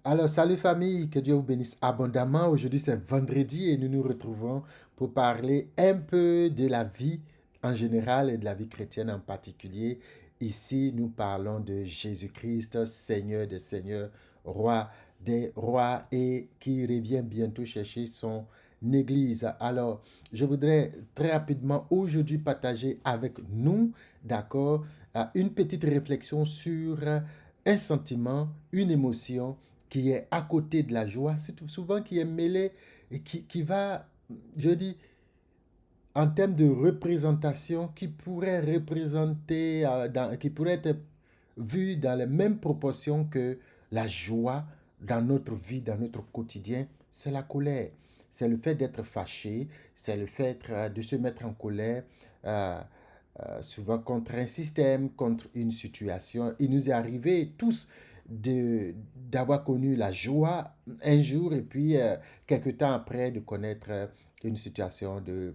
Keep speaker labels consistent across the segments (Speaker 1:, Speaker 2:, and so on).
Speaker 1: Alors, salut famille, que Dieu vous bénisse abondamment. Aujourd'hui, c'est vendredi et nous nous retrouvons pour parler un peu de la vie en général et de la vie chrétienne en particulier. Ici, nous parlons de Jésus-Christ, Seigneur des Seigneurs, Roi des Rois et qui revient bientôt chercher son Église. Alors, je voudrais très rapidement aujourd'hui partager avec nous, d'accord, une petite réflexion sur un sentiment, une émotion qui est à côté de la joie, c'est souvent qui est mêlé et qui va, je dis, en termes de représentation, qui pourrait représenter, qui pourrait être vu dans les mêmes proportions que la joie dans notre vie, dans notre quotidien, c'est la colère. C'est le fait d'être fâché, c'est le fait de se mettre en colère, euh, souvent contre un système, contre une situation. Il nous est arrivé tous d'avoir connu la joie un jour et puis quelque temps après de connaître une situation de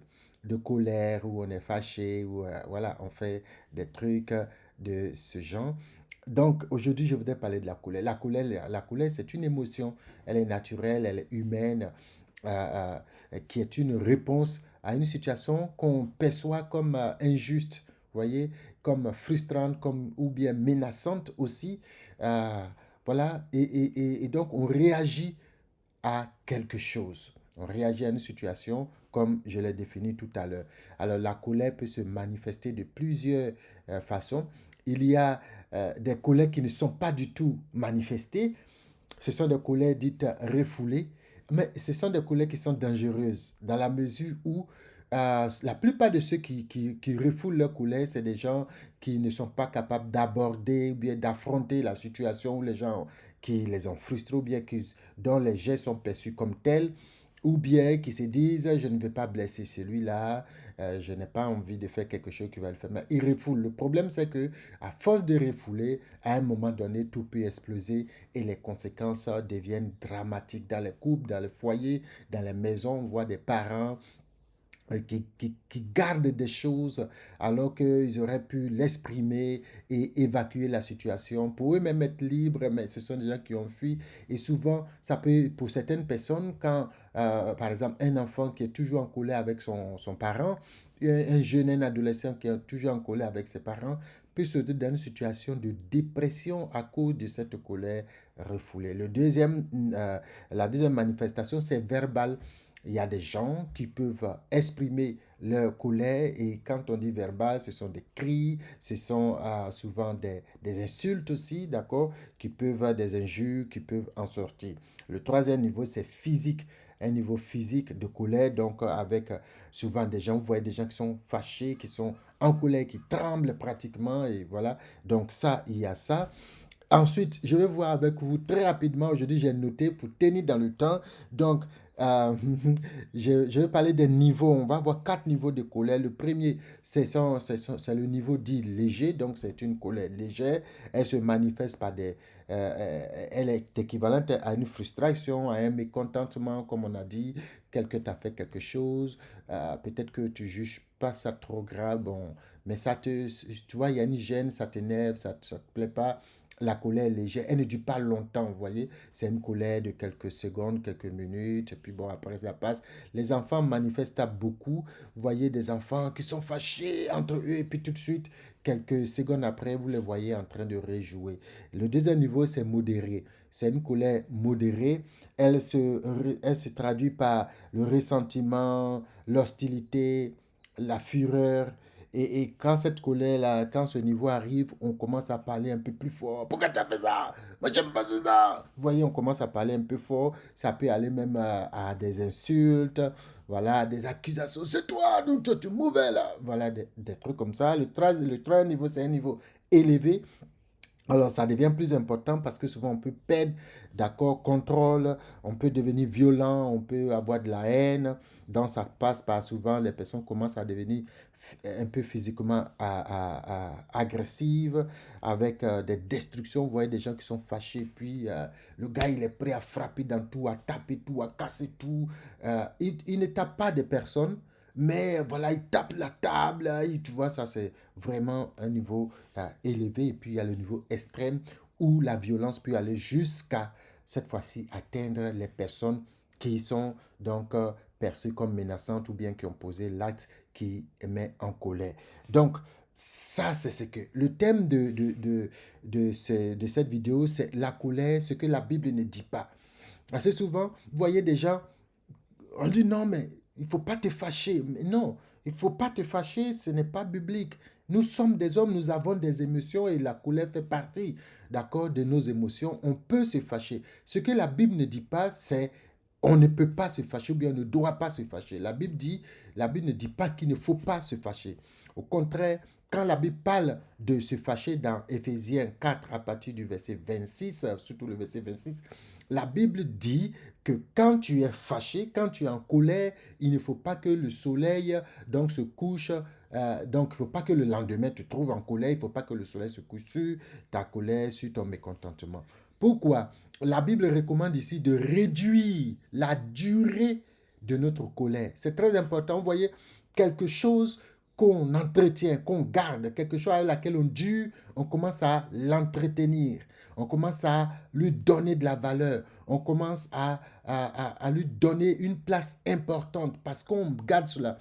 Speaker 1: colère où on est fâché, où voilà, on fait des trucs de ce genre. Donc aujourd'hui, je voudrais parler de la colère. La colère, c'est une émotion. Elle est naturelle, elle est humaine, qui est une réponse à une situation qu'on perçoit comme injuste, voyez, comme frustrante, comme, ou bien menaçante aussi. Euh, voilà, et donc on réagit à quelque chose. On réagit à une situation comme je l'ai défini tout à l'heure. Alors la colère peut se manifester de plusieurs façons. Il y a des colères qui ne sont pas du tout manifestées. Ce sont des colères dites refoulées, mais ce sont des colères qui sont dangereuses dans la mesure où la plupart de ceux qui refoulent leur colère, c'est des gens qui ne sont pas capables d'aborder ou bien d'affronter la situation où les gens qui les ont frustrés ou bien dont les gestes sont perçus comme tels ou bien qui se disent je ne vais pas blesser celui-là, je n'ai pas envie de faire quelque chose qui va le faire. Mais ils refoulent. Le problème, c'est que à force de refouler, à un moment donné, tout peut exploser et les conséquences deviennent dramatiques dans les couples, dans les foyers, dans les maisons. On voit des parents qui gardent des choses alors qu'ils auraient pu l'exprimer et évacuer la situation pour eux-mêmes être libres, mais ce sont des gens qui ont fui. Et souvent, ça peut, pour certaines personnes, quand, par exemple, un enfant qui est toujours en colère avec son parent, un jeune, un adolescent qui est toujours en colère avec ses parents, peut se trouver dans une situation de dépression à cause de cette colère refoulée. La deuxième manifestation, c'est verbal. Il y a des gens qui peuvent exprimer leur colère et quand on dit verbal, ce sont des cris, ce sont souvent des insultes aussi, d'accord, qui peuvent, des injures qui peuvent en sortir. Le troisième niveau, c'est physique, un niveau physique de colère, donc avec souvent des gens, vous voyez des gens qui sont fâchés, qui sont en colère, qui tremblent pratiquement et voilà. Donc ça, il y a ça. Ensuite, je vais voir avec vous très rapidement. Aujourd'hui, j'ai noté pour tenir dans le temps. Donc, euh, je vais parler des niveaux. On va voir quatre niveaux de colère. Le premier, c'est le niveau dit léger. Donc, c'est une colère légère. Elle se manifeste par elle est équivalente à une frustration, à un mécontentement, comme on a dit. Quelqu'un t'a fait quelque chose. Peut-être que tu juges pas ça trop grave. Bon, mais tu vois, il y a une gêne, ça t'énerve, ça te plaît pas. La colère est légère, elle ne dure pas longtemps, vous voyez. C'est une colère de quelques secondes, quelques minutes, et puis bon, après ça passe. Les enfants manifestent ça beaucoup. Vous voyez des enfants qui sont fâchés entre eux, et puis tout de suite, quelques secondes après, vous les voyez en train de réjouir. Le deuxième niveau, c'est modéré. C'est une colère modérée. Elle se traduit par le ressentiment, l'hostilité, la fureur, et quand cette colère-là, quand ce niveau arrive, on commence à parler un peu plus fort. Pourquoi tu as fait ça? Moi, j'aime pas ça. Vous voyez, on commence à parler un peu fort. Ça peut aller même à des insultes, voilà, des accusations. C'est toi, donc toi, tu es mauvais là. Voilà, des trucs comme ça. Le troisième niveau, c'est un niveau élevé. Alors, ça devient plus important parce que souvent on peut perdre, d'accord, contrôle, on peut devenir violent, on peut avoir de la haine. Donc, ça passe par souvent, les personnes commencent à devenir un peu physiquement agressives, avec des destructions. Vous voyez des gens qui sont fâchés, puis le gars, il est prêt à frapper dans tout, à taper tout, à casser tout. Il ne tape pas des personnes, mais voilà, il tape la table, tu vois, ça c'est vraiment un niveau élevé. Et puis il y a le niveau extrême où la violence peut aller jusqu'à cette fois-ci atteindre les personnes qui sont donc perçues comme menaçantes ou bien qui ont posé l'acte qui met en colère. Donc, ça, c'est ce que... Le thème de cette vidéo, c'est la colère, ce que la Bible ne dit pas. Assez souvent, vous voyez des gens, on dit non, mais il ne faut pas te fâcher. Mais non, il ne faut pas te fâcher, ce n'est pas biblique. Nous sommes des hommes, nous avons des émotions et la colère fait partie, d'accord, de nos émotions. On peut se fâcher. Ce que la Bible ne dit pas, c'est on ne peut pas se fâcher ou bien on ne doit pas se fâcher. La Bible ne dit pas qu'il ne faut pas se fâcher. Au contraire, quand la Bible parle de se fâcher dans Éphésiens 4 à partir du verset 26, surtout le verset 26, la Bible dit que quand tu es fâché, quand tu es en colère, il ne faut pas que le soleil donc se couche. Donc, il ne faut pas que le lendemain tu te trouves en colère. Il ne faut pas que le soleil se couche sur ta colère, sur ton mécontentement. Pourquoi? La Bible recommande ici de réduire la durée de notre colère. C'est très important. Vous voyez, quelque chose qu'on entretient, qu'on garde, quelque chose avec laquelle on dure, on commence à l'entretenir. On commence à lui donner de la valeur. On commence à lui donner une place importante parce qu'on garde cela.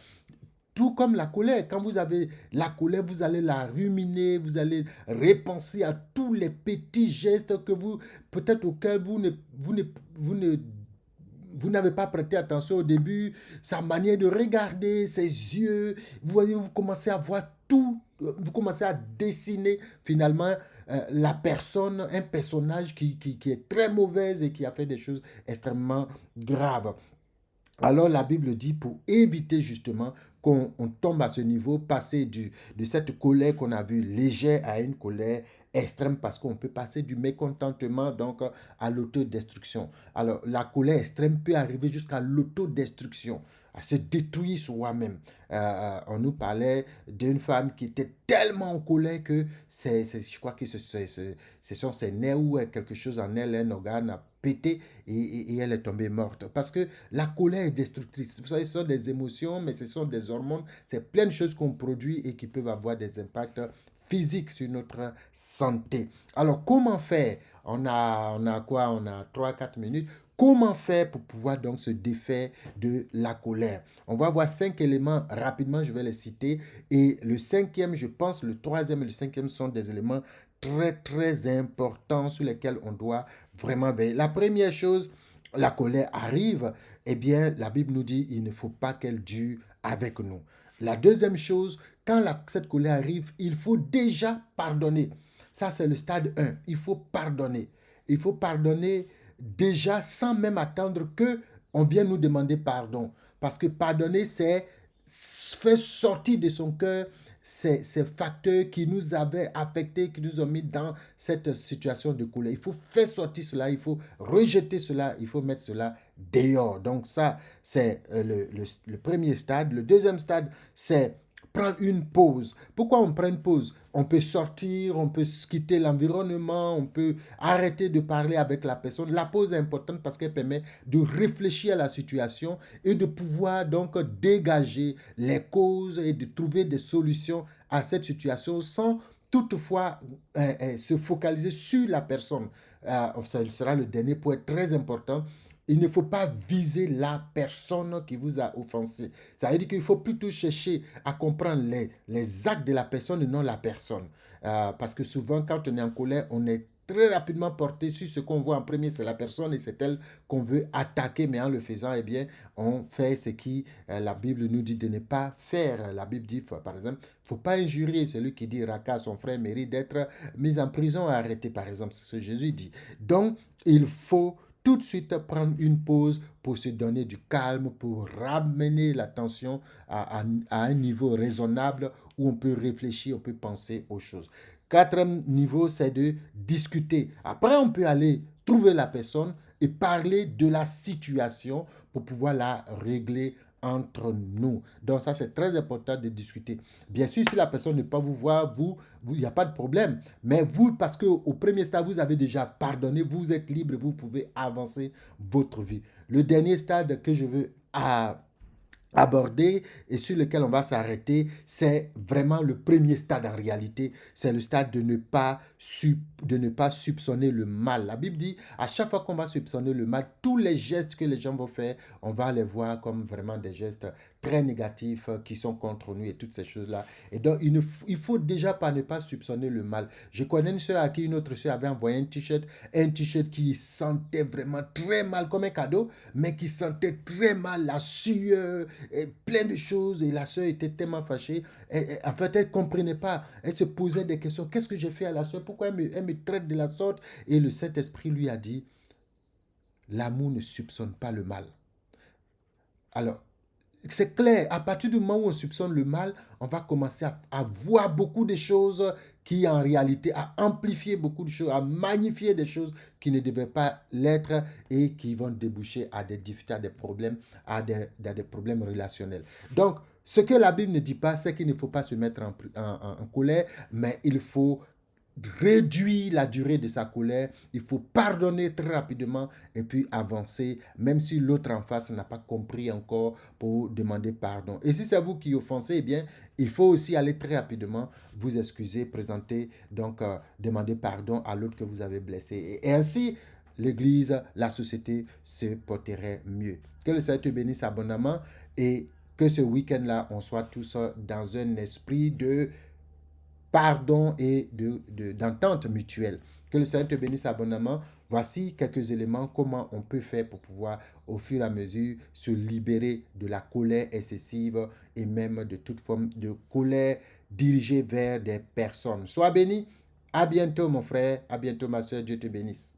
Speaker 1: Tout comme la colère. Quand vous avez la colère, vous allez la ruminer, vous allez repenser à tous les petits gestes que vous, peut-être auxquels vous n'avez pas prêté attention au début, sa manière de regarder, ses yeux. Vous voyez, vous commencez à voir tout, vous commencez à dessiner finalement la personne, un personnage qui est très mauvaise et qui a fait des choses extrêmement graves. Alors la Bible dit pour éviter justement qu'on tombe à ce niveau, passer de cette colère qu'on a vue légère à une colère extrême parce qu'on peut passer du mécontentement donc à l'autodestruction. Alors la colère extrême peut arriver jusqu'à l'autodestruction, à se détruire soi-même. On nous parlait d'une femme qui était tellement en colère que je crois que ce sont ses nerfs ou quelque chose en elle, un organe a pété et elle est tombée morte. Parce que la colère est destructrice. Vous savez, ce sont des émotions, mais ce sont des hormones. C'est plein de choses qu'on produit et qui peuvent avoir des impacts physiques sur notre santé. Alors, comment faire? On a quoi? On a 3 4 minutes. Comment faire pour pouvoir donc se défaire de la colère? On va voir 5 éléments rapidement, je vais les citer. Et le cinquième, je pense, le troisième et le cinquième sont des éléments très, très importants sur lesquels on doit vraiment veiller. La première chose, la colère arrive, eh bien, la Bible nous dit il ne faut pas qu'elle dure avec nous. La deuxième chose, quand cette colère arrive, il faut déjà pardonner. Ça, c'est le stade 1. Il faut pardonner. Il faut pardonner déjà sans même attendre que on vienne nous demander pardon. Parce que pardonner, c'est faire sortir de son cœur ces facteurs qui nous avaient affectés, qui nous ont mis dans cette situation de colère. Il faut faire sortir cela, il faut rejeter cela, il faut mettre cela dehors. Donc ça, c'est le premier stade. Le deuxième stade, c'est prendre une pause. Pourquoi on prend une pause? On peut sortir, on peut quitter l'environnement, on peut arrêter de parler avec la personne. La pause est importante parce qu'elle permet de réfléchir à la situation et de pouvoir donc dégager les causes et de trouver des solutions à cette situation sans toutefois se focaliser sur la personne. Ça sera le dernier point très important. Il ne faut pas viser la personne qui vous a offensé. Ça veut dire qu'il faut plutôt chercher à comprendre les actes de la personne et non la personne. Parce que souvent, quand on est en colère, on est très rapidement porté sur ce qu'on voit en premier, c'est la personne et c'est elle qu'on veut attaquer. Mais en le faisant, eh bien, on fait ce qui la Bible nous dit de ne pas faire. La Bible dit, par exemple, il ne faut pas injurier. Celui qui dit raka, son frère mérite d'être mis en prison et arrêté, par exemple. C'est ce que Jésus dit. Donc, il faut tout de suite prendre une pause pour se donner du calme, pour ramener l'attention à un niveau raisonnable où on peut réfléchir, on peut penser aux choses. Quatrième niveau, c'est de discuter. Après, on peut aller trouver la personne et parler de la situation pour pouvoir la régler entre nous. Donc ça, c'est très important de discuter. Bien sûr, si la personne ne peut pas vous voir, il n'y a pas de problème. Mais vous, parce qu'au premier stade, vous avez déjà pardonné, vous êtes libre, vous pouvez avancer votre vie. Le dernier stade que je veux aborder et sur lequel on va s'arrêter, c'est vraiment le premier stade en réalité, c'est le stade de ne pas soupçonner le mal. La Bible dit, à chaque fois qu'on va soupçonner le mal, tous les gestes que les gens vont faire, on va les voir comme vraiment des gestes très négatifs qui sont contre nous et toutes ces choses-là. Et donc, il faut déjà pas ne pas soupçonner le mal. Je connais une soeur à qui une autre soeur avait envoyé un t-shirt qui sentait vraiment très mal comme un cadeau, mais qui sentait très mal la sueur, et plein de choses. Et la soeur était tellement fâchée. En fait, elle ne comprenait pas. Elle se posait des questions. Qu'est-ce que j'ai fait à la soeur? Pourquoi elle me traite de la sorte? Et le Saint-Esprit lui a dit, l'amour ne soupçonne pas le mal. Alors, c'est clair, à partir du moment où on soupçonne le mal, on va commencer à voir beaucoup de choses qui, en réalité, à amplifier beaucoup de choses, à magnifier des choses qui ne devaient pas l'être et qui vont déboucher à des difficultés, à des problèmes, à des problèmes relationnels. Donc, ce que la Bible ne dit pas, c'est qu'il ne faut pas se mettre en colère, mais il faut réduire la durée de sa colère, il faut pardonner très rapidement et puis avancer, même si l'autre en face n'a pas compris encore pour demander pardon. Et si c'est vous qui offensez, eh bien, il faut aussi aller très rapidement vous excuser, présenter, donc demander pardon à l'autre que vous avez blessé. Et ainsi, l'Église, la société se porterait mieux. Que le Seigneur te bénisse abondamment et que ce week-end-là, on soit tous dans un esprit de pardon et d'entente mutuelle. Que le Seigneur te bénisse abondamment. Voici quelques éléments, comment on peut faire pour pouvoir, au fur et à mesure, se libérer de la colère excessive et même de toute forme de colère dirigée vers des personnes. Sois béni. À bientôt, mon frère. À bientôt, ma soeur. Dieu te bénisse.